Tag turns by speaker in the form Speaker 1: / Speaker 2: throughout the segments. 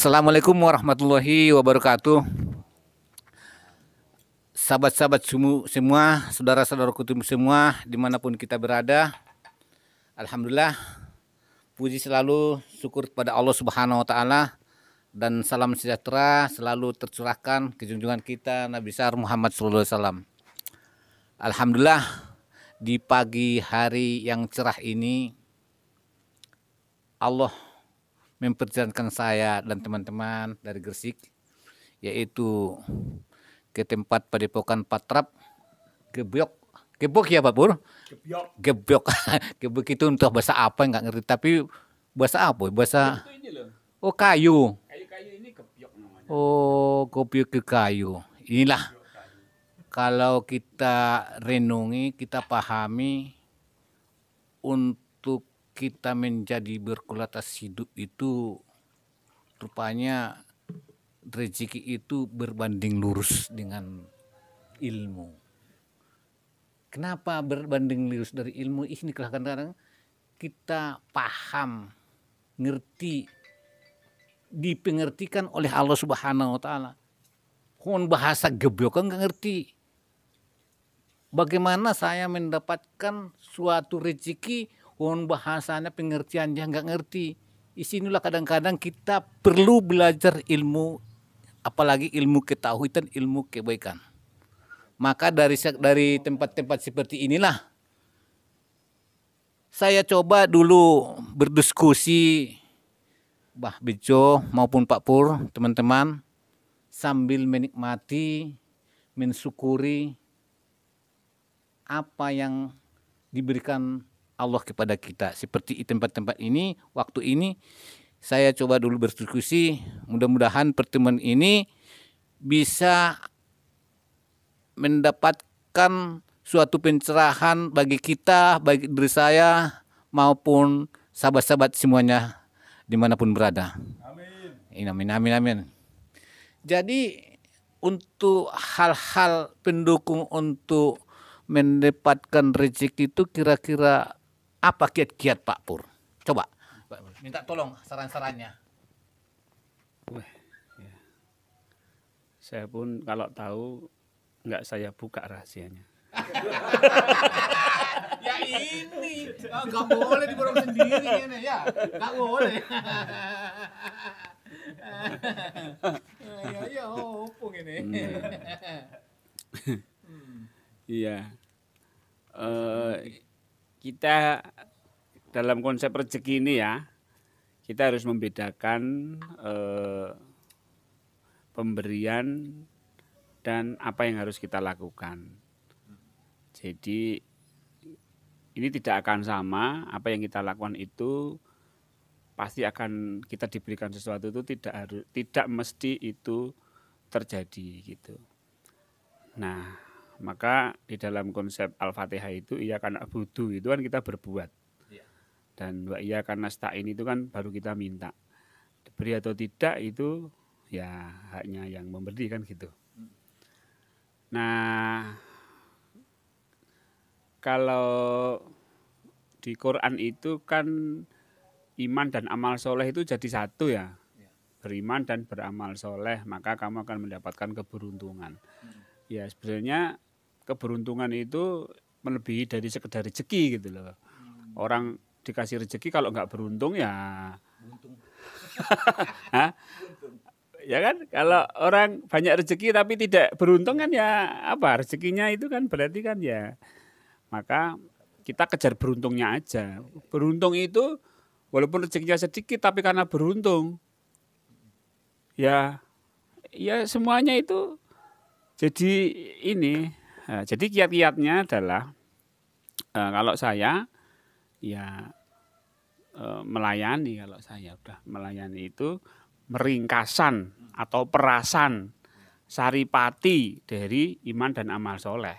Speaker 1: Assalamualaikum warahmatullahi wabarakatuh. Sahabat-sahabat semua, saudara-saudaraku semua, dimanapun kita berada. Alhamdulillah, puji selalu syukur kepada Allah Subhanahu Wa Taala, dan salam sejahtera selalu tercurahkan ke junjungan kita Nabi besar Muhammad SAW. Alhamdulillah, di pagi hari yang cerah ini Allah memperjalankan saya dan teman-teman dari Gresik, yaitu ke tempat Padepokan Patrap Gebyok. Gebok ya Pak Pur? Gebyok. Gebyok itu entah bahasa apa nggak ngerti, tapi bahasa apa? Bahasa oh kayu.
Speaker 2: Kayu-kayu ini gebyok namanya.
Speaker 1: Oh, gebyok ke kayu. Inilah kalau kita renungi, kita pahami, untuk kita menjadi berkualitas hidup itu rupanya rezeki itu berbanding lurus dengan ilmu. Kenapa berbanding lurus dari ilmu? Ini kadang-kadang kita paham, ngerti, dipengertikan oleh Allah Subhanahu Wa Taala. Kon bahasa gebyok kan nggak ngerti. Bagaimana saya mendapatkan suatu rezeki, kon bahasanya pengertiannya nggak ngerti. Disinilah kadang-kadang kita perlu belajar ilmu, apalagi ilmu ketahuan, ilmu kebaikan. Maka dari tempat-tempat seperti inilah saya coba dulu berdiskusi, Bah Bejo maupun Pak Pur, teman-teman, sambil menikmati, mensyukuri apa yang diberikan Allah kepada kita. Seperti di tempat-tempat ini, waktu ini saya coba dulu berdiskusi. Mudah-mudahan pertemuan ini bisa mendapatkan suatu pencerahan bagi kita, bagi diri saya maupun sahabat-sahabat semuanya dimanapun berada. Amin. Amin, amin, amin. Jadi untuk hal-hal pendukung untuk mendapatkan rezeki itu kira-kira apa kiat-kiat Pak Pur? Coba minta tolong saran-sarannya.
Speaker 2: Ya. Saya pun kalau tahu nggak saya buka rahasianya.
Speaker 1: Ya ini nggak boleh diborong sendiri ini ya, nggak boleh. Ya opung ini.
Speaker 2: Iya. Kita dalam konsep rezeki ini ya, kita harus membedakan pemberian dan apa yang harus kita lakukan. Jadi ini tidak akan sama, apa yang kita lakukan itu pasti akan kita diberikan sesuatu itu tidak mesti itu terjadi gitu. Nah, maka di dalam konsep Al-Fatihah itu iya karena butuh itu kan kita berbuat. Dan wa iya karena nasta'in itu kan baru kita minta. Diberi atau tidak itu ya haknya yang memberi kan gitu. Nah, kalau di Quran itu kan iman dan amal soleh itu jadi satu ya. Beriman dan beramal soleh, maka kamu akan mendapatkan keberuntungan. Ya sebenarnya keberuntungan itu melebihi dari sekedar rezeki gitu loh. Orang dikasih rezeki kalau nggak beruntung ya ya kan, kalau orang banyak rezeki tapi tidak beruntung kan ya apa, rezekinya itu kan berarti kan ya, maka kita kejar beruntungnya aja. Beruntung itu walaupun rezekinya sedikit tapi karena beruntung ya semuanya itu jadi ini. Nah, jadi kiat-kiatnya adalah kalau saya ya melayani, kalau saya udah melayani itu meringkasan atau perasan saripati dari iman dan amal soleh.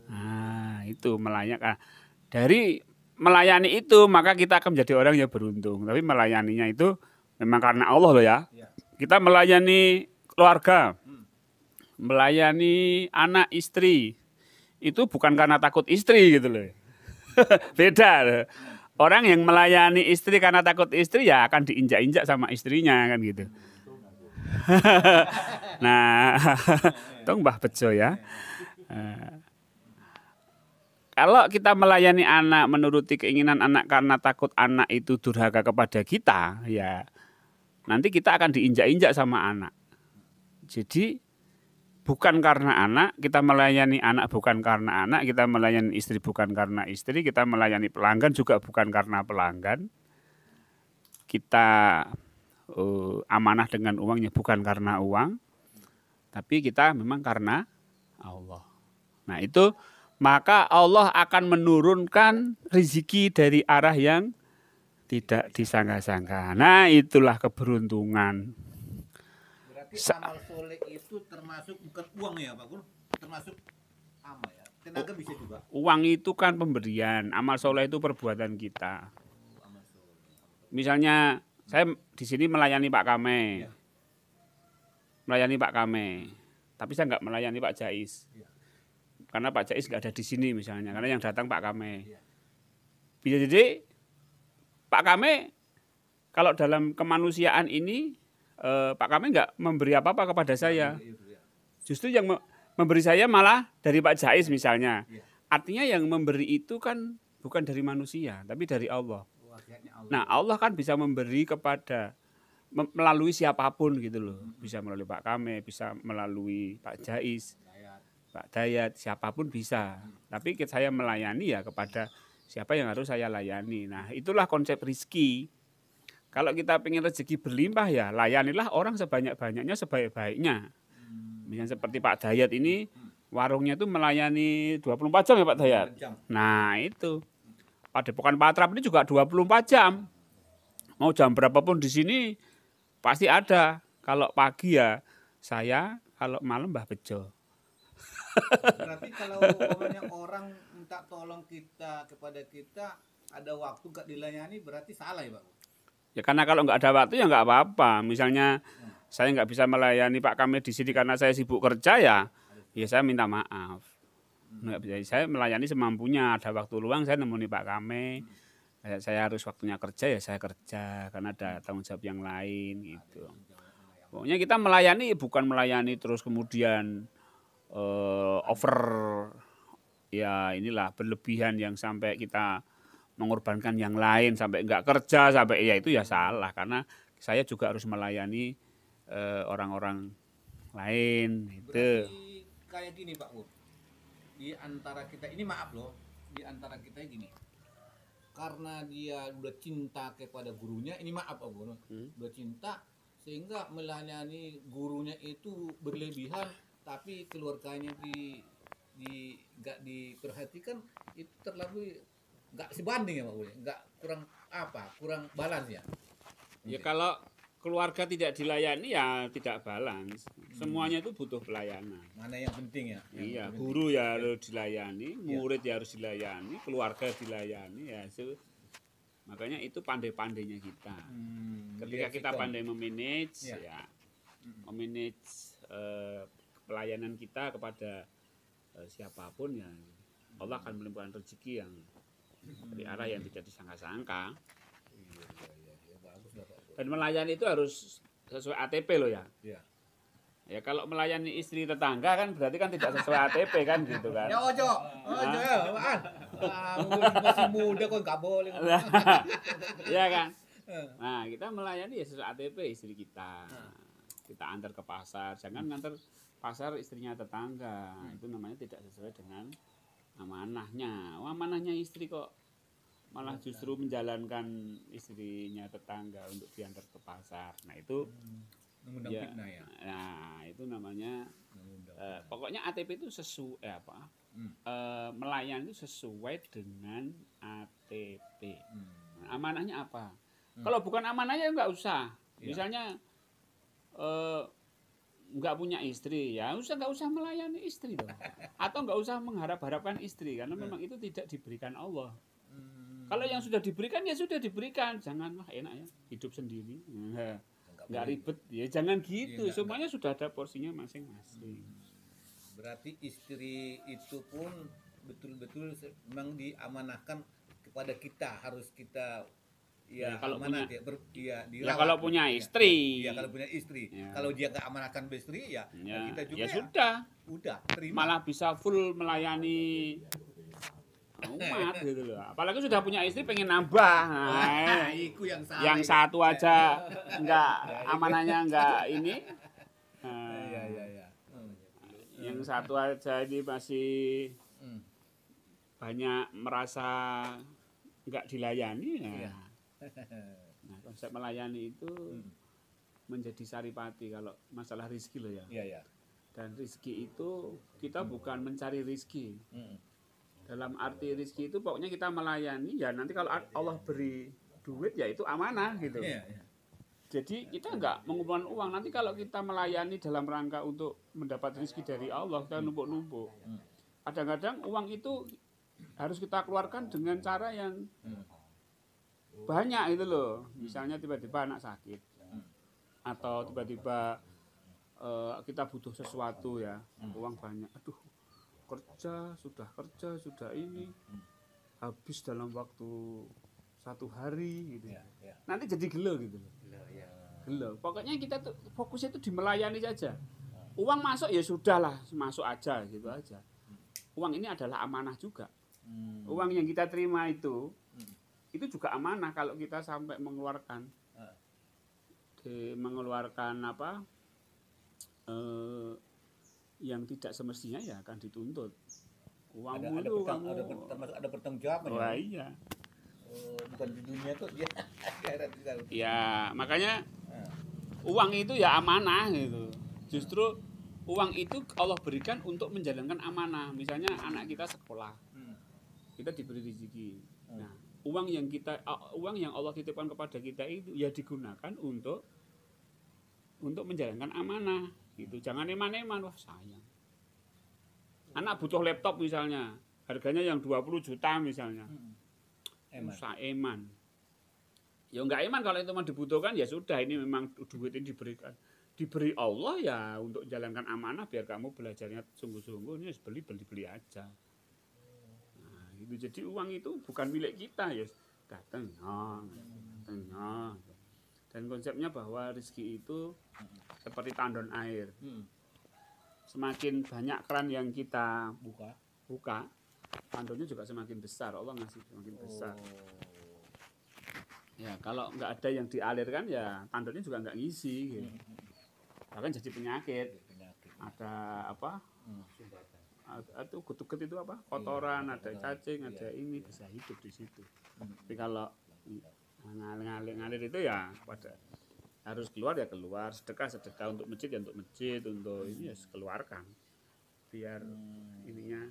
Speaker 2: Nah itu melayani. Dari melayani itu maka kita akan menjadi orang yang beruntung. Tapi melayaninya itu memang karena Allah loh ya. Kita melayani keluarga, melayani anak istri, itu bukan karena takut istri gitu loh. Beda. Orang yang melayani istri karena takut istri ya akan diinjak-injak sama istrinya kan gitu. Nah, tong Mbah Bejo ya. Kalau kita melayani anak menuruti keinginan anak karena takut anak itu durhaka kepada kita, ya nanti kita akan diinjak-injak sama anak. Jadi bukan karena anak, kita melayani anak bukan karena anak, kita melayani istri bukan karena istri, kita melayani pelanggan juga bukan karena pelanggan. Kita amanah dengan uangnya bukan karena uang, tapi kita memang karena Allah. Nah itu, maka Allah akan menurunkan rezeki dari arah yang tidak disangka-sangka. Nah itulah keberuntungan.
Speaker 1: Berarti amal soleh itu termasuk bukan uang ya Pak Gun? Termasuk amal ya? Tenaga bisa juga?
Speaker 2: Uang itu kan pemberian, amal soleh itu perbuatan kita. Misalnya saya di sini melayani Pak Kame, melayani Pak Kame, tapi saya nggak melayani Pak Jais, karena Pak Jais nggak ada di sini misalnya, karena yang datang Pak Kame. Bisa jadi Pak Kame kalau dalam kemanusiaan ini Pak Kame nggak memberi apa-apa kepada saya, justru yang memberi saya malah dari Pak Jais misalnya. Artinya yang memberi itu kan bukan dari manusia, tapi dari Allah. Nah Allah kan bisa memberi kepada melalui siapapun gitu loh. Bisa melalui Pak Kame, bisa melalui Pak Jais, Pak Dayat, siapapun bisa. Tapi saya melayani ya kepada siapa yang harus saya layani. Nah itulah konsep rizki. Kalau kita pengen rezeki berlimpah ya layanilah orang sebanyak-banyaknya sebaik-baiknya. Misalnya seperti Pak Dayat ini warungnya itu melayani 24 jam ya Pak Dayat. Nah itu. Padepokan Patrap ini juga 24 jam. Mau jam berapapun di sini pasti ada. Kalau pagi ya saya, kalau malam Mbah Bejo.
Speaker 1: Berarti kalau umpamanya orang minta tolong kita kepada kita ada waktu gak dilayani berarti salah ya Pak?
Speaker 2: Ya karena kalau nggak ada waktu ya nggak apa-apa. Misalnya saya nggak bisa melayani Pak Kame di sini karena saya sibuk kerja ya saya minta maaf. Nggak bisa, saya melayani semampunya. Ada waktu luang saya nemuni Pak Kame. Saya harus waktunya kerja ya saya kerja karena ada tanggung jawab yang lain gitu. Pokoknya kita melayani bukan melayani terus kemudian over ya inilah berlebihan yang sampai kita mengorbankan yang lain sampai enggak kerja sampai ya itu ya salah karena saya juga harus melayani orang-orang lain itu.
Speaker 1: Berarti kayak gini Pak Gun, di antara kita ini maaf loh, di antara kita gini, karena dia udah cinta kepada gurunya, ini maaf Pak Gun, udah cinta sehingga melayani gurunya itu berlebihan, tapi keluarganya nggak diperhatikan, itu terlalu nggak sebanding ya Pak Gun, nggak kurang balance ya.
Speaker 2: Ya kalau keluarga tidak dilayani ya tidak balance. Semuanya itu butuh pelayanan.
Speaker 1: Mana yang penting ya?
Speaker 2: Iya, guru ya harus dilayani, murid ya harus dilayani, keluarga dilayani ya. Makanya itu pandai-pandainya kita. Ketika kita pandai memanage ya, memanage pelayanan kita kepada siapapun ya, Allah akan melimpahkan rezeki yang dari arah yang tidak disangka-sangka. Dan melayani itu harus sesuai ATP loh ya. Ya kalau melayani istri tetangga kan berarti kan tidak sesuai ATP kan gitu kan.
Speaker 1: Ya ojo ya, masih muda kok nggak boleh.
Speaker 2: Iya kan. Nah kita melayani ya sesuai ATP istri kita. Kita antar ke pasar, jangan ngantar pasar istrinya tetangga. Itu namanya tidak sesuai dengan amanahnya. Amanahnya istri kok malah justru menjalankan istrinya tetangga untuk diantar ke pasar. Nah itu ya, nah itu namanya pokoknya ATP itu sesuai melayani itu sesuai dengan ATP. Nah, amanahnya apa? Kalau bukan amanahnya nggak usah. Misalnya nggak punya istri ya nggak usah melayani istri dong. Atau nggak usah mengharap-harapkan istri karena memang itu tidak diberikan Allah. Kalau yang sudah diberikan ya sudah diberikan, jangan enak ya hidup sendiri, nggak ribet ya jangan gitu. Semuanya sudah ada porsinya masing-masing.
Speaker 1: Berarti istri itu pun betul-betul memang diamanahkan kepada kita harus kita ya
Speaker 2: kalau
Speaker 1: amanat
Speaker 2: punya,
Speaker 1: ya
Speaker 2: ya kalau punya istri.
Speaker 1: ya kalau punya istri.
Speaker 2: Ya.
Speaker 1: Kalau dia nggak amanatkan istri ya, kita juga
Speaker 2: ya sudah.
Speaker 1: Udah terima.
Speaker 2: Malah bisa full melayani umat gitu loh. Apalagi sudah punya istri pengen nambah. Nah,
Speaker 1: Iku yang salah.
Speaker 2: yang satu aja enggak amanahnya enggak ini.
Speaker 1: Ya.
Speaker 2: Yang satu aja ini masih banyak merasa enggak dilayani. Nah, konsep melayani itu menjadi saripati kalau masalah rizki loh ya.
Speaker 1: Iya.
Speaker 2: Dan rizki itu kita bukan mencari rizki. Dalam arti rizki itu pokoknya kita melayani, ya nanti kalau Allah beri duit ya itu amanah gitu.
Speaker 1: Iya.
Speaker 2: Jadi kita enggak mengumpulkan uang. Nanti kalau kita melayani dalam rangka untuk mendapat rizki dari Allah, kita numpuk-numpuk. Kadang-kadang uang itu harus kita keluarkan dengan cara yang banyak itu loh. Misalnya tiba-tiba anak sakit. Atau tiba-tiba kita butuh sesuatu ya, uang banyak. Aduh, kerja sudah ini habis dalam waktu 1 hari gitu. Nanti jadi gelo gitu. Gelo. Pokoknya kita tuh fokusnya itu di melayani saja. Uang masuk ya sudahlah, masuk aja gitu aja. Uang ini adalah amanah juga. Uang yang kita terima itu juga amanah kalau kita sampai mengeluarkan apa yang tidak semestinya ya akan dituntut. Uangmu itu
Speaker 1: ada pertanggungjawaban.
Speaker 2: Wah, iya.
Speaker 1: Bukan di dunia tuh ya.
Speaker 2: Ya, makanya uang itu ya amanah gitu. Justru uang itu Allah berikan untuk menjalankan amanah. Misalnya anak kita sekolah. Kita diberi rezeki. Nah, uang yang Allah titipkan kepada kita itu ya digunakan untuk menjalankan amanah gitu. Jangan eman-eman, wah sayang. Anak butuh laptop misalnya, harganya yang 20 juta misalnya. Usah eman. Ya enggak eman kalau itu memang dibutuhkan ya sudah, ini memang duit ini diberi Allah ya untuk jalankan amanah biar kamu belajarnya sungguh-sungguh, ini beli aja. Nah, itu jadi uang itu bukan milik kita ya. Datang. Dan konsepnya bahwa rezeki itu seperti tandon air. Semakin banyak keran yang kita buka, tandonnya juga semakin besar. Allah ngasih semakin besar. Ya kalau nggak ada yang dialirkan ya tandonnya juga nggak ngisi. Gitu. Bahkan jadi penyakit. Ada apa? Itu kutuket itu apa? Kotoran, ada cacing, ada ini bisa hidup di situ. Tapi kalau ngalir itu ya pada harus keluar ya keluar, sedekah untuk masjid ya untuk masjid, untuk ini ya keluarkan biar ininya.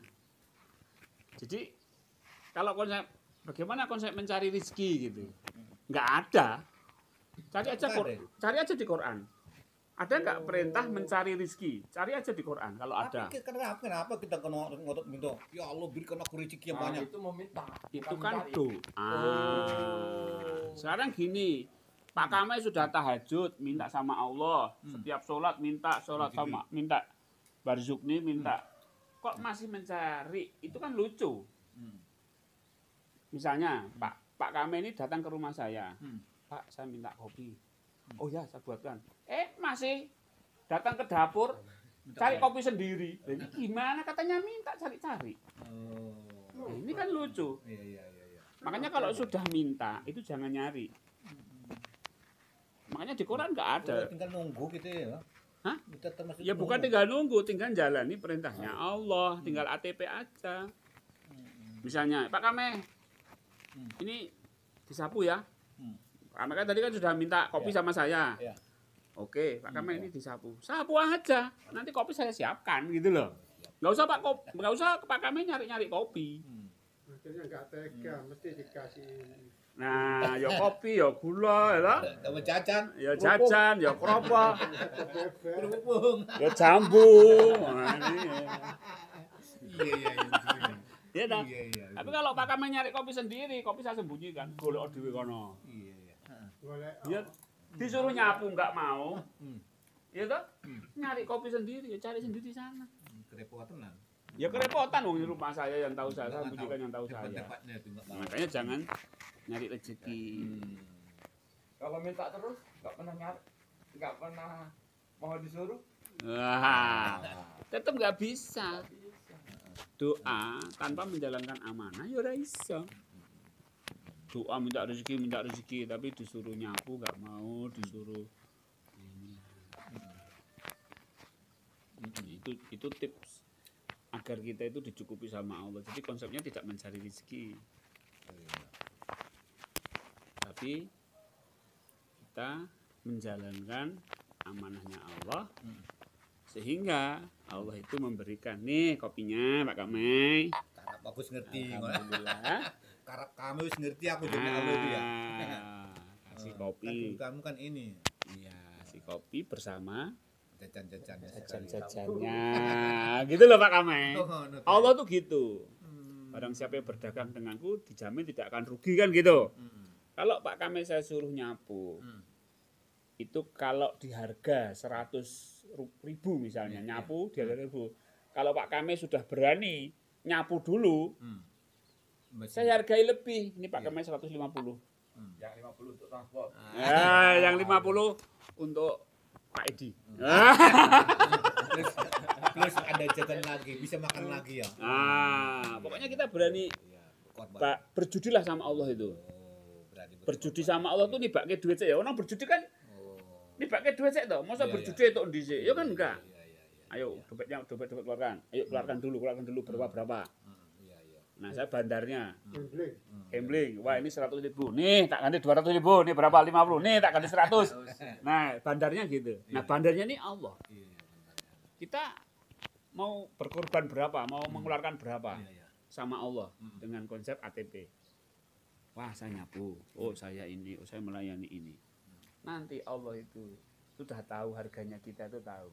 Speaker 2: Jadi kalau bagaimana konsep mencari rezeki gitu, nggak ada. Cari aja di Quran. Ada nggak perintah mencari rezeki? Cari aja di Quran kalau ada.
Speaker 1: Kenapa kita ngotot minta? Ya Allah berikan aku rezeki yang banyak.
Speaker 3: Itu meminta.
Speaker 2: Itu kan doa. Sekarang gini, Pak Kamai sudah tahajud, minta sama Allah. Setiap sholat sama minta. Barzukni minta. Kok masih mencari? Itu kan lucu. Misalnya Pak Kamai ini datang ke rumah saya. Pak, saya minta kopi. Oh ya, saya buatkan. Masih datang ke dapur, cari kopi sendiri. Ini gimana katanya minta cari-cari. Nah, ini kan lucu.
Speaker 1: Iya.
Speaker 2: Makanya kalau sudah minta, itu jangan nyari. Makanya di Quran nggak ada.
Speaker 1: Tinggal nunggu gitu ya.
Speaker 2: Hah?
Speaker 1: Kita termasuk
Speaker 2: Ya bukan tinggal nunggu, tinggal jalani perintahnya Allah, tinggal ATP aja. Misalnya, Pak Kame, ini disapu ya. Pak Kame kan tadi kan sudah minta kopi sama saya.
Speaker 1: Ya.
Speaker 2: Oke, Pak Kame ini disapu. Sapu aja, nanti kopi saya siapkan gitu loh. Nggak usah Pak Kame nyari-nyari kopi.
Speaker 3: Akhirnya nggak tega, mesti dikasih.
Speaker 2: Nah, ya kopi, ya gula, ya
Speaker 1: Sama jajan.
Speaker 2: ya jajan, ya kerupuk,
Speaker 1: Kerupuk.
Speaker 2: ya jambu. Nah, ini.
Speaker 1: Iya.
Speaker 2: Iya dah. Tapi kalau Pak Kame nyari kopi sendiri, kopi saya sembunyikan, golek dhewe kono.
Speaker 1: Iya.
Speaker 2: Dia disuruh nyapu nggak mau. Iya toh? Nyari kopi sendiri, ya cari sendiri sana.
Speaker 1: Kerepotan tenan.
Speaker 2: Ya kerepotan wong di rumah saya yang tahu saya bujukan yang tahu saya.
Speaker 1: Debat-debatnya itu nggak mau.
Speaker 2: Makanya jangan nyari rezeki.
Speaker 4: Kalau minta terus nggak pernah nyari, nggak pernah mau disuruh.
Speaker 2: Wah, tetap nggak bisa. Doa tanpa menjalankan amanah ya ora iso. Doa minta rezeki, tapi disuruh nyapu nggak mau, disuruh ini. Itu tips agar kita itu dicukupi sama Allah. Jadi konsepnya tidak mencari rezeki, tapi kita menjalankan amanahnya Allah, sehingga Allah itu memberikan nih kopinya Pak Kamai.
Speaker 1: Karena bagus ngerti.
Speaker 2: Alhamdulillah.
Speaker 1: Karena kamu wis ngerti aku juga Allah dia.
Speaker 2: Kasih
Speaker 1: Kan
Speaker 2: kopi.
Speaker 1: kamu kan ini
Speaker 2: Iya, kasih kopi bersama
Speaker 1: jajan-jajannya.
Speaker 2: jajan-jajannya. Gitu loh Pak Kamai.
Speaker 1: Oh, no,
Speaker 2: Allah tuh gitu. Barang siapa yang berdagang denganku dijamin tidak akan rugi kan gitu. Kalau Pak Kamai saya suruh nyapu, itu kalau di harga 100.000 misalnya, nyapu di harga 1.000. Kalau Pak Kamai sudah berani nyapu dulu, saya hargai lebih. Ini Pak Kamai 150.
Speaker 4: Yang 50 untuk transport.
Speaker 2: Ya, yang 50 untuk Pak Edi.
Speaker 1: Terus ada jajan lagi, bisa makan lagi ya.
Speaker 2: Pokoknya kita berani
Speaker 1: Kuat banget.
Speaker 2: Pak, berjudilah sama Allah itu.
Speaker 1: Berani
Speaker 2: Berjudi sama Allah tuh nibake duit sik ya. Orang berjudi kan nibake duit sik to. Masa
Speaker 1: Iya,
Speaker 2: berjudi itu dhisik? Ya kan enggak. Ayo, dompet keluarkan. Ayo keluarkan dulu berapa.
Speaker 1: Iya.
Speaker 2: Nah, saya bandarnya
Speaker 3: Gambling.
Speaker 2: gambling. Wah, ini 100.000. Nih, tak ganti 200.000. Nih berapa? 50. Nih, tak ganti 100. Nah, bandarnya gitu. Nah, bandarnya ini Allah. Kita mau berkorban berapa? Mau mengeluarkan berapa? Sama Allah dengan konsep ATP. Wah, saya nyapu. Oh, saya ini. Oh, saya melayani ini. Nanti Allah itu sudah tahu harganya, kita itu tahu.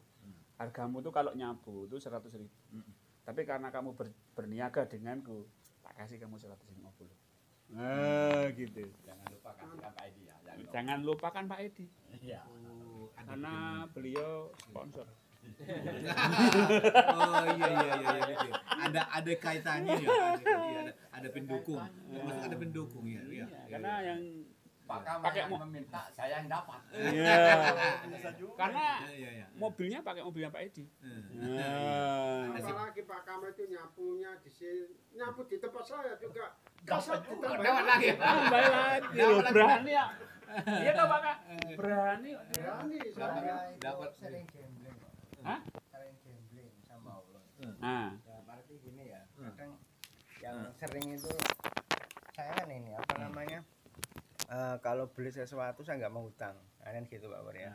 Speaker 2: Hargamu tuh kalau nyapu itu 100.000. Tapi karena kamu berniaga denganku, tak kasih kamu 150. Gitu.
Speaker 4: Jangan lupa kasihkan Pak Edi ya.
Speaker 2: Jangan lupakan Pak Edi.
Speaker 4: Iya.
Speaker 2: Karena beliau sponsor.
Speaker 1: Oh iya gitu. Ada kaitannya ya. Ada pendukung. Maksud ada pendukung ya. Iya.
Speaker 2: Karena yang
Speaker 4: Pak Kamai
Speaker 2: pakai
Speaker 4: yang meminta, saya yang dapat.
Speaker 2: Iya. Karena
Speaker 1: Iya.
Speaker 2: mobilnya pakai mobilnya Pak Edi.
Speaker 3: Apalagi Pak Kamai itu nyapunya di sini, nyapu di tempat saya juga.
Speaker 4: Dapat
Speaker 3: Kasat
Speaker 4: juga,
Speaker 3: ditambah
Speaker 4: dapat lagi.
Speaker 2: Tambah lagi loh, berani ya. Iya toh Pak Kak? Berani.
Speaker 3: Berani
Speaker 1: Dapat.
Speaker 3: saya.
Speaker 1: Dapat.
Speaker 5: Sering gambling kok.
Speaker 2: Hah?
Speaker 5: Sering gambling sama Allah.
Speaker 2: Nah,
Speaker 5: Ya, berarti gini ya. Kadang yang sering itu saya kan ini apa namanya? Kalau beli sesuatu saya nggak mau hutang. Nah, kan gitu Pak Pur ya.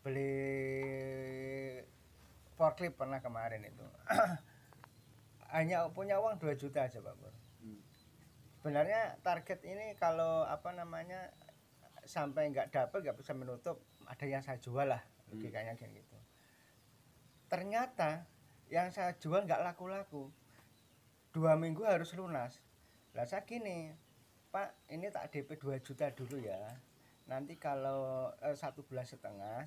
Speaker 5: Beli forklift pernah kemarin itu. Hanya punya uang 2 juta aja Pak Pur. Sebenarnya target ini kalau apa namanya sampai nggak dapat nggak bisa menutup, ada yang saya jual lah, logikanya kayak gitu. Ternyata yang saya jual nggak laku-laku, 2 minggu harus lunas. Lah saya gini, Pak ini tak DP 2 juta dulu ya, nanti kalau 1,5 bulan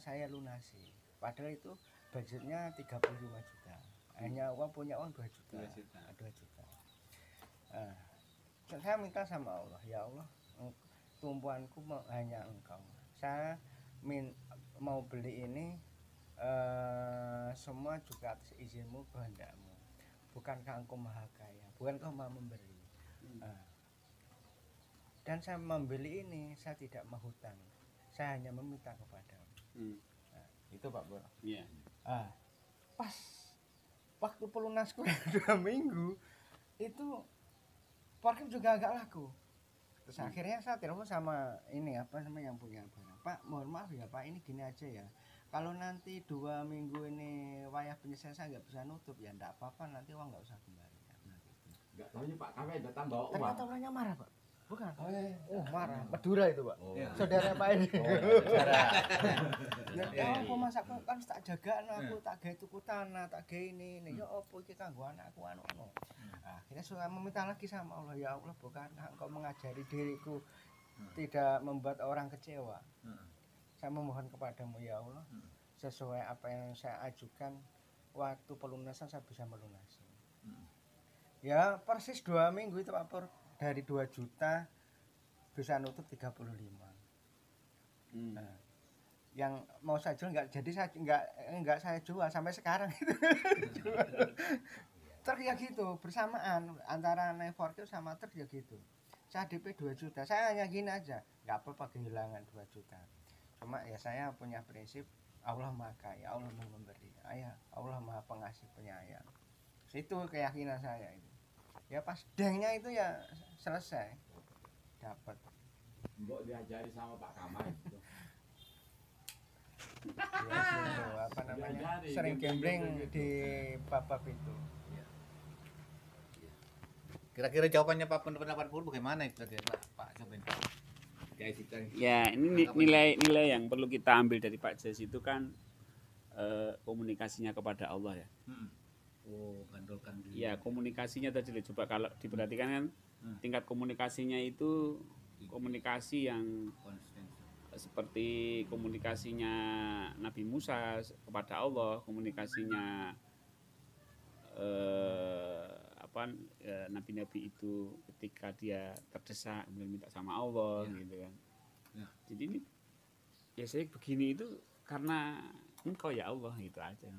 Speaker 5: saya lunasi. Padahal itu budgetnya 35 juta, hanya punya uang 2 juta. 2 juta. Nah, saya minta sama Allah, ya Allah, tumpuanku hanya Engkau. Saya mau beli ini semua juga atas izinmu, kehendakmu. Bukankah Engkau maha kaya? Bukankah maha memberi? Dan saya membeli ini, saya tidak menghutang. Saya hanya meminta kepadamu. Itu Pak Bro.
Speaker 2: iya.
Speaker 5: Pas waktu pelunasku 2 minggu itu parkir juga agak laku. Terus akhirnya saya telepon sama ini apa namanya yang punya barang. Pak, mohon maaf ya Pak, ini gini aja ya. Kalau nanti 2 minggu ini wayah penyelesaian saya nggak bisa nutup ya enggak apa-apa, nanti uang nggak usah kembali. Nah, gitu.
Speaker 4: Enggak tahunya Pak Kamai datang bawa uang.
Speaker 5: Ternyata orangnya marah Pak. Bukan.
Speaker 4: Oh,
Speaker 5: Marah. Madura itu Pak.
Speaker 4: Oh.
Speaker 5: Saudara Pak ini.
Speaker 4: saudara.
Speaker 5: Ya apa mas aku kan tak jaga aku tak gawe tuku tanah, tak gawe ini. Ya apa iki kanggo anakku anu. Akhirnya saya meminta lagi sama Allah, ya Allah bukankah Engkau mengajari diriku tidak membuat orang kecewa. Saya memohon kepadamu ya Allah, sesuai apa yang saya ajukan waktu pelunasan saya bisa melunasi. Ya persis 2 minggu itu Pak Pur, dari 2 juta bisa nutup 35. Nah, yang mau saya jual nggak jadi, saya nggak saya jual sampai sekarang itu. Truk ya gitu, bersamaan antara Nevorkil sama truk ya gitu. Saya DP 2 juta, saya hanya gini aja, nggak apa-apa kehilangan 2 juta. Cuma ya saya punya prinsip, Allah Maha Kaya, Allah Maha Memberi, Allah Maha Pengasih Penyayang. Itu keyakinan saya itu. Ya pas dengnya itu ya selesai, dapat.
Speaker 4: Mbok diajari sama Pak Kamal gitu.
Speaker 5: Ya, itu, apa namanya, sering gambling di bab itu.
Speaker 1: Kira-kira jawabannya Pak, pendapat Pur bagaimana itu tadi Pak Jobin?
Speaker 2: Ya, ini nilai yang perlu kita ambil dari Pak Jas itu kan komunikasinya kepada Allah ya.
Speaker 1: Oh, gandolkan dulu.
Speaker 2: Ya, komunikasinya tadi coba kalau diperhatikan kan tingkat komunikasinya itu komunikasi yang seperti komunikasinya Nabi Musa kepada Allah, komunikasinya nabi-nabi itu ketika dia terdesak kemudian minta sama Allah gitu kan.
Speaker 1: Ya.
Speaker 2: Jadi ini ya saya begini itu karena engkau ya Allah gitu aja.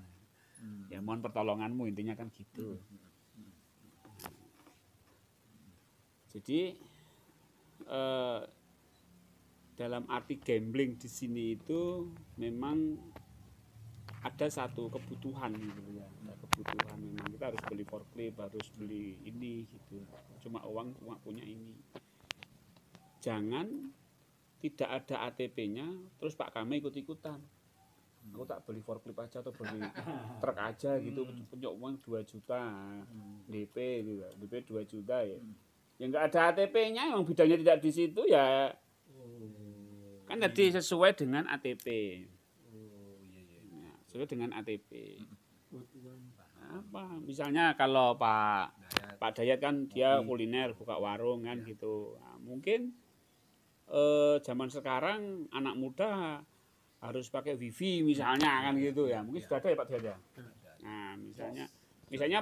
Speaker 2: Ya mohon pertolonganmu, intinya kan gitu. Jadi dalam arti gambling di sini itu memang ada satu kebutuhan gitu ya, ada kebutuhan memang kita harus beli forklift, harus beli ini gitu, cuma uang punya ini. Jangan tidak ada ATP-nya terus Pak Kame ikut-ikutan, aku tak beli forklift aja atau beli truk aja gitu, punya uang 2 juta DP gitu, DP 2 juta ya, yang nggak ada ATP-nya, yang bidangnya tidak di situ ya kan jadi sesuai dengan ATP. Sesuai dengan ATP. Apa? Misalnya kalau Pak Dayat kan dia kuliner, buka warung kan gitu. Nah, mungkin zaman sekarang anak muda harus pakai wifi misalnya kan gitu ya. Mungkin sudah ada ya Pak Dayat ya. Nah,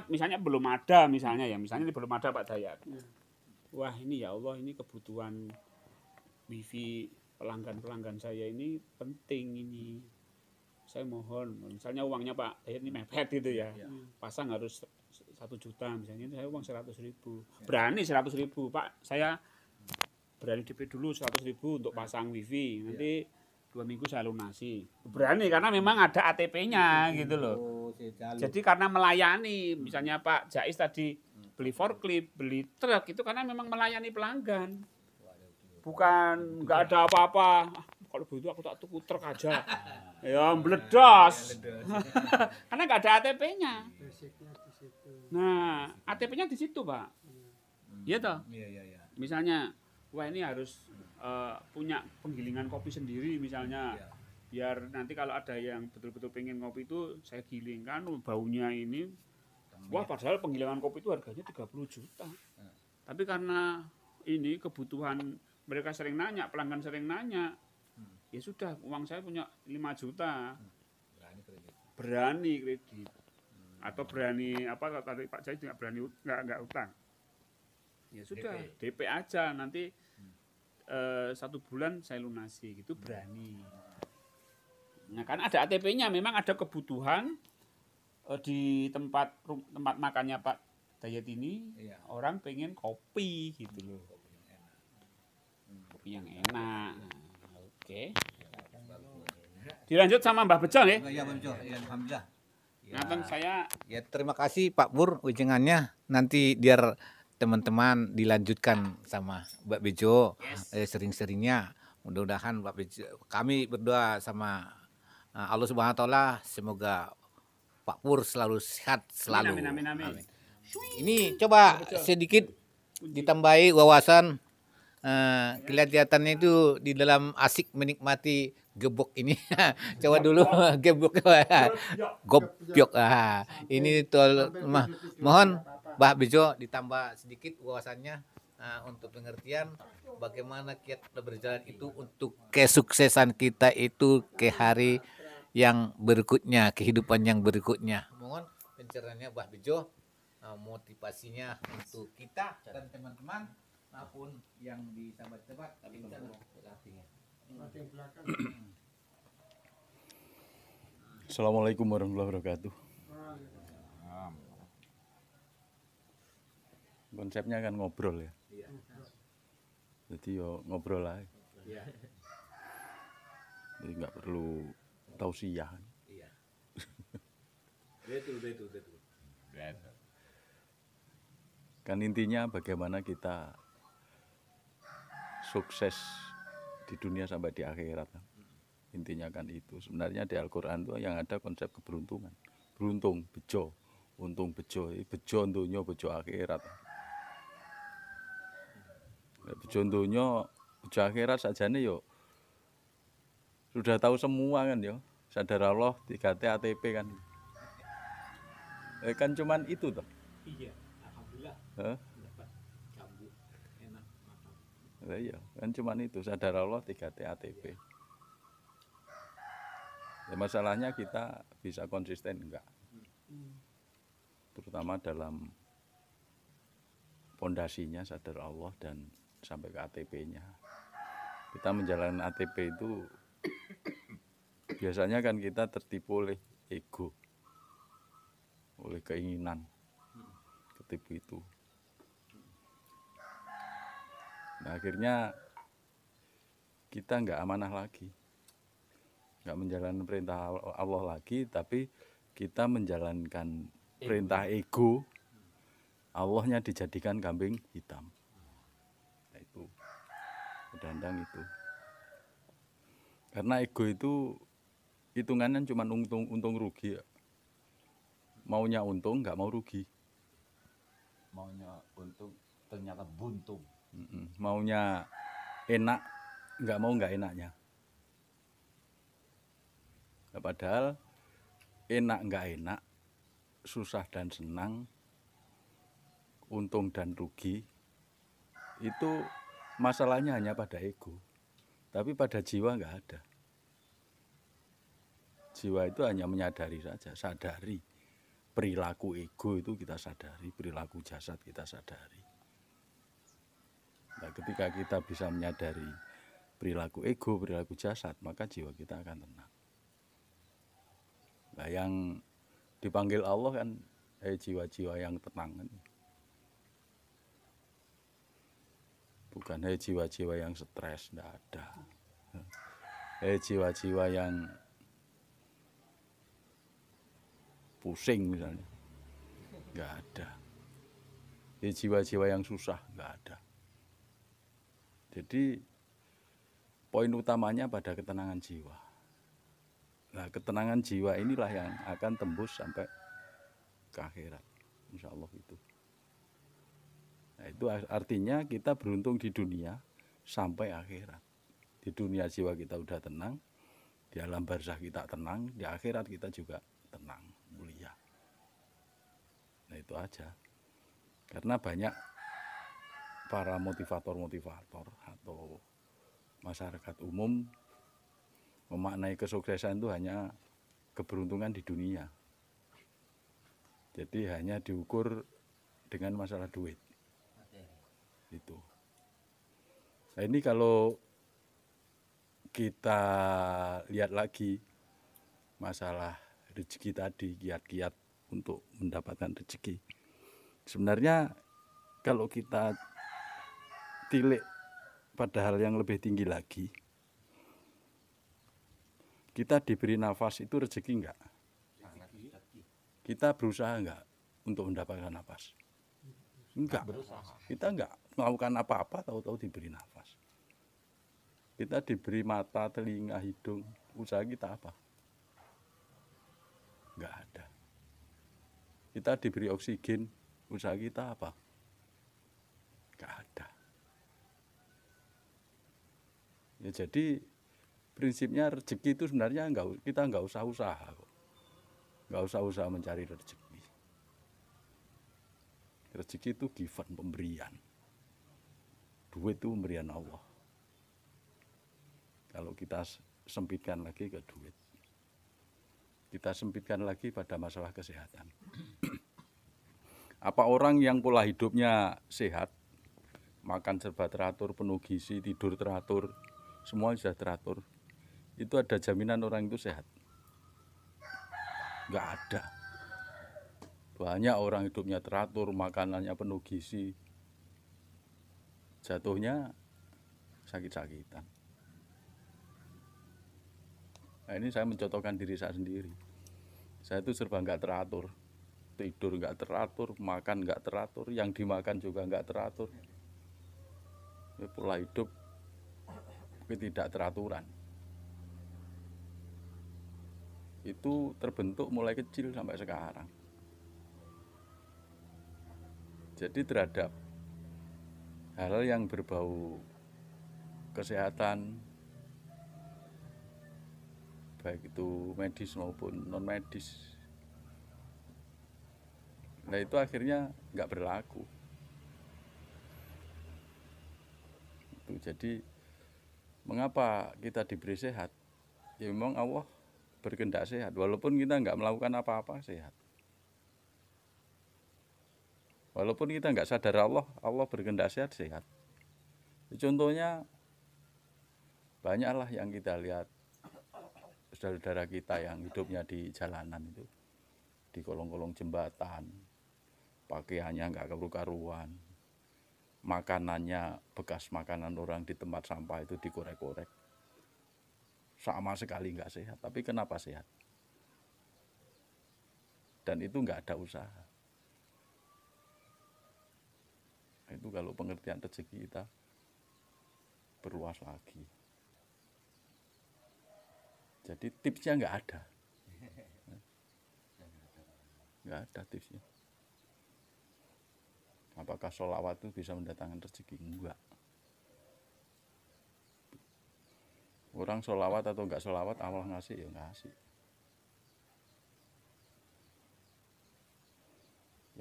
Speaker 2: misalnya belum ada misalnya belum ada Pak Dayat. Wah, ini ya Allah, ini kebutuhan wifi pelanggan saya ini penting ini. Saya mohon, misalnya uangnya Pak Dayat ini mepet gitu ya, pasang harus 1 juta misalnya, saya uang 100.000, berani 100.000 Pak, saya berani DP dulu 100.000 untuk pasang wifi, nanti 2 minggu saya lunasi, berani karena memang ada ATP-nya gitu loh. Jadi karena melayani, misalnya Pak Jais tadi beli forklift, beli truk itu karena memang melayani pelanggan, bukan nggak ada apa-apa. Kalau begitu aku tak tuku truk aja. Ya meledos. Karena nggak ada ATP-nya. Nah, ATP-nya di situ, Pak. Iya toh? Iya. Misalnya, wah ini harus punya penggilingan kopi sendiri misalnya. Biar nanti kalau ada yang betul-betul pengen ngopi itu saya gilingkan baunya ini. Wah, padahal penggilingan kopi itu harganya 30 juta. Tapi karena ini kebutuhan mereka sering nanya, pelanggan sering nanya. Ya sudah, uang saya punya 5 juta. Berani kredit. Atau berani apa tadi Pak Jais enggak berani enggak utang. Ya sudah, DP aja nanti 1 bulan saya lunasi gitu, berani. Nah, kan ada ATP-nya, memang ada kebutuhan di tempat makannya Pak Dayat ini orang pengen kopi gitu loh. Kopi yang enak. Oke. Dilanjut sama Mbah Bejo nih.
Speaker 1: Iya, Bang Jo. Ya, alhamdulillah.
Speaker 2: Ngaten saya
Speaker 1: Ya, terima kasih Pak Pur ujangannya. Nanti biar teman-teman dilanjutkan sama Mbak Bejo sering-seringnya. Mudah-mudahan Mbak Bejo, kami berdoa sama Allah Subhanahu wa taala semoga Pak Pur selalu sehat selalu.
Speaker 2: Amin.
Speaker 1: Ini coba sedikit ditambahi wawasan. Kelihatannya itu di dalam asik menikmati gebok ini. Coba dulu gebok. Gobyok. Ini mohon Mbak Bejo ditambah sedikit wawasannya untuk pengertian bagaimana kita berjalan itu untuk kesuksesan kita itu ke hari yang berikutnya, kehidupan yang berikutnya. Mohon pencerahannya Mbah Bejo, motivasinya untuk kita dan teman-teman maupun yang di sahabat-sahabat.
Speaker 3: Ada yang belakang.
Speaker 6: Assalamualaikum warahmatullahi wabarakatuh. Konsepnya kan ngobrol ya.
Speaker 1: Iya.
Speaker 6: Jadi yo ngobrol lah.
Speaker 1: Iya.
Speaker 6: Jadi nggak perlu tausiah.
Speaker 1: Iya. Betul.
Speaker 6: Kan intinya bagaimana kita sukses di dunia sampai di akhirat. Intinya kan itu. Sebenarnya di Al-Quran itu yang ada konsep keberuntungan. Beruntung, bejo, untung bejo, bejo dunia, bejo akhirat. Bejo dunia, bejo akhirat sajane yo sudah tahu semua kan yo. Sadar Allah 3T ATP kan. Kan cuman itu toh.
Speaker 1: Iya, alhamdulillah
Speaker 6: Hah?
Speaker 1: dapat jambu enak makan.
Speaker 6: Iya, kan cuman itu sadar Allah 3T ATP. Ya, masalahnya kita bisa konsisten enggak? Terutama dalam pondasinya sadar Allah dan sampai ke ATP-nya. Kita menjalani ATP itu biasanya kan kita tertipu oleh ego, oleh keinginan, ketipu itu. Nah, akhirnya kita nggak amanah lagi, nggak menjalankan perintah Allah lagi, tapi kita menjalankan perintah ego. Allahnya dijadikan kambing hitam. Nah, itu kadang itu. Karena ego itu hitungannya cuma untung rugi. Maunya untung, nggak mau rugi.
Speaker 1: Maunya untung ternyata buntung.
Speaker 6: Maunya enak, nggak enaknya. Nah, padahal enak nggak enak, susah dan senang, untung dan rugi, itu masalahnya hanya pada ego. Tapi pada jiwa nggak ada. Jiwa itu hanya menyadari saja, sadari. Perilaku ego itu kita sadari, perilaku jasad kita sadari. Nah, ketika kita bisa menyadari perilaku ego, perilaku jasad, maka jiwa kita akan tenang. Nah, yang dipanggil Allah kan jiwa-jiwa yang tenang. Bukan jiwa-jiwa yang stres, tidak ada. Jiwa-jiwa yang pusing misalnya, nggak ada. Jiwa-jiwa yang susah, nggak ada. Jadi poin utamanya pada ketenangan jiwa. Nah, ketenangan jiwa inilah yang akan tembus sampai ke akhirat, insya Allah itu. Nah, itu artinya kita beruntung di dunia sampai akhirat. Di dunia jiwa kita udah tenang, di alam barzah kita tenang, di akhirat kita juga tenang, mulia. Nah, itu aja. Karena banyak para motivator-motivator atau masyarakat umum memaknai kesuksesan itu hanya keberuntungan di dunia. Jadi hanya diukur dengan masalah duit. Itu. Nah, ini kalau kita lihat lagi masalah rezeki tadi, kiat-kiat untuk mendapatkan rezeki. Sebenarnya kalau kita tilik pada hal yang lebih tinggi lagi, kita diberi nafas itu rezeki enggak? Kita berusaha enggak untuk mendapatkan nafas? Enggak. Kita enggak melakukan apa-apa, tahu-tahu diberi nafas. Kita diberi mata, telinga, hidung, usaha kita apa? Enggak ada. Kita diberi oksigen, usaha kita apa? Enggak ada. Ya, jadi prinsipnya rezeki itu sebenarnya kita enggak usah usaha kok. Enggak usah usaha mencari rezeki. Rezeki itu given, pemberian. Duit itu pemberian Allah. Kalau kita sempitkan lagi ke duit. kita sempitkan lagi pada masalah kesehatan. Apa orang yang pola hidupnya sehat, makan serba teratur, penuh gizi, tidur teratur, semua sudah teratur, itu ada jaminan orang itu sehat? Nggak ada. Banyak orang hidupnya teratur, makanannya penuh gizi, jatuhnya sakit-sakitan. Nah, ini saya mencontohkan diri saya sendiri. Saya itu serba nggak teratur, tidur nggak teratur, makan nggak teratur, yang dimakan juga nggak teratur. Ini pola hidup ketidakteraturan. Itu terbentuk mulai kecil sampai sekarang. Jadi terhadap hal yang berbau kesehatan, baik itu medis maupun non medis, nah itu akhirnya nggak berlaku. Jadi mengapa kita diberi sehat? Ya memang Allah berkehendak sehat, walaupun kita nggak melakukan apa-apa sehat. Walaupun kita nggak sadar Allah berkehendak sehat. Contohnya banyaklah yang kita lihat saudara-saudara kita yang hidupnya di jalanan itu, di kolong-kolong jembatan, pakaiannya nggak karu-karuan, makanannya bekas makanan orang di tempat sampah itu dikorek-korek, sama sekali nggak sehat. Tapi kenapa sehat? Dan itu nggak ada usaha. Itu kalau pengertian rezeki kita berluas lagi. Jadi tipsnya nggak ada. Nggak ada tipsnya. Apakah sholawat itu bisa mendatangkan rezeki? Enggak. Orang sholawat atau nggak sholawat, Allah ngasih ya ngasih.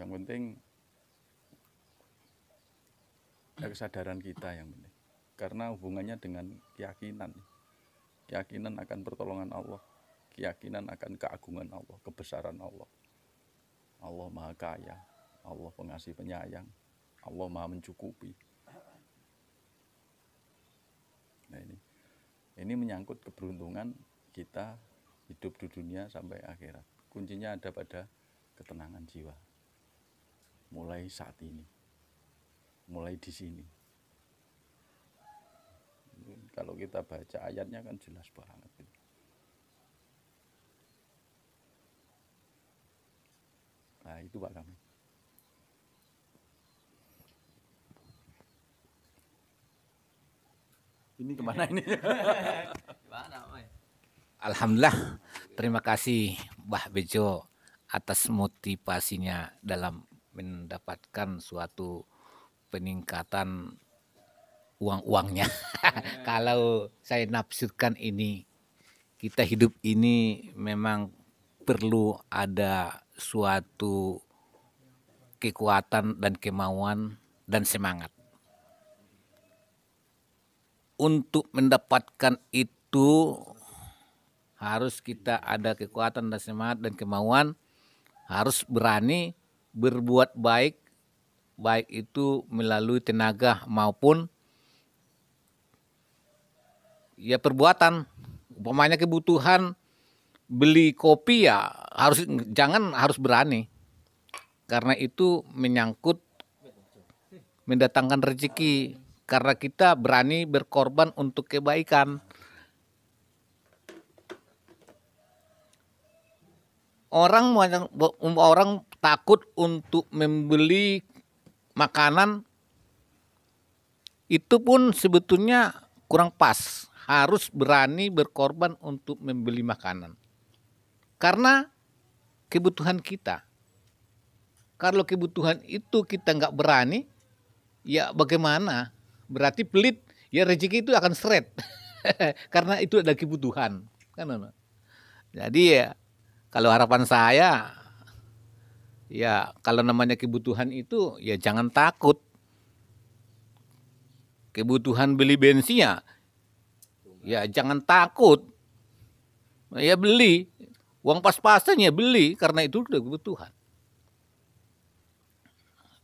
Speaker 6: Yang penting kesadaran kita yang penting. Karena hubungannya dengan keyakinan. Keyakinan akan pertolongan Allah, keyakinan akan keagungan Allah, kebesaran Allah. Allah Maha Kaya, Allah Pengasih Penyayang, Allah Maha Mencukupi. Nah ini menyangkut keberuntungan kita hidup di dunia sampai akhirat. Kuncinya ada pada ketenangan jiwa. Mulai saat ini, mulai di sini. Kalau kita baca ayatnya kan jelas banget. Nah itu Pak kami. Ini kemana ini?
Speaker 1: Alhamdulillah, terima kasih Mbah Bejo atas motivasinya dalam mendapatkan suatu peningkatan uang-uangnya. Kalau saya nafsirkan ini, kita hidup ini memang perlu ada suatu kekuatan dan kemauan dan semangat. Untuk mendapatkan itu harus kita ada kekuatan dan semangat dan kemauan, harus berani berbuat baik, baik itu melalui tenaga maupun ya perbuatan. Umpamanya kebutuhan beli kopi ya harus berani. Karena itu menyangkut mendatangkan rezeki. Karena kita berani berkorban untuk kebaikan. Orang takut untuk membeli makanan itu pun sebetulnya kurang pas. Harus berani berkorban untuk membeli makanan. Karena kebutuhan kita. Kalau kebutuhan itu kita nggak berani, ya bagaimana? Berarti pelit, ya rezeki itu akan seret. Karena itu ada kebutuhan. Kan? Jadi ya, kalau harapan saya, ya kalau namanya kebutuhan itu, ya jangan takut. Kebutuhan beli bensin ya jangan takut. Ya beli. Uang pas-pasan ya beli karena itu udah kebutuhan.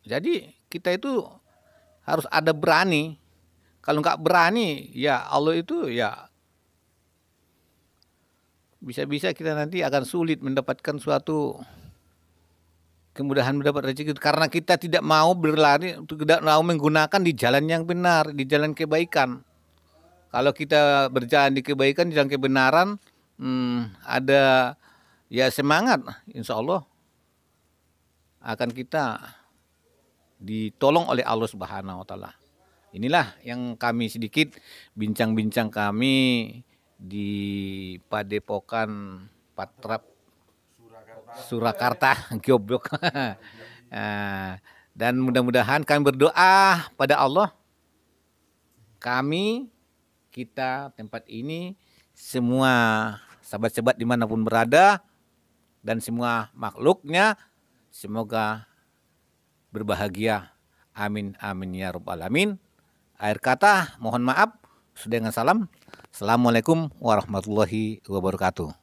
Speaker 1: Jadi kita itu harus ada berani. Kalau nggak berani, ya Allah itu ya bisa-bisa kita nanti akan sulit mendapatkan suatu kemudahan mendapat rezeki karena kita tidak mau berlari, tidak mau menggunakan di jalan yang benar, di jalan kebaikan. Kalau kita berjalan di kebaikan, di jalan kebenaran, ada ya semangat, insya Allah akan kita ditolong oleh Allah Subhanahu Wa Taala. Inilah yang kami sedikit bincang-bincang kami di Padepokan Patrap Surakarta, Goblok. Dan mudah-mudahan kami berdoa pada Allah, kita tempat ini, semua sahabat-sahabat dimanapun berada, dan semua makhluknya, semoga berbahagia. Amin, amin ya rabbal alamin. Akhir kata, mohon maaf. Sudah dengan salam. Assalamualaikum warahmatullahi wabarakatuh.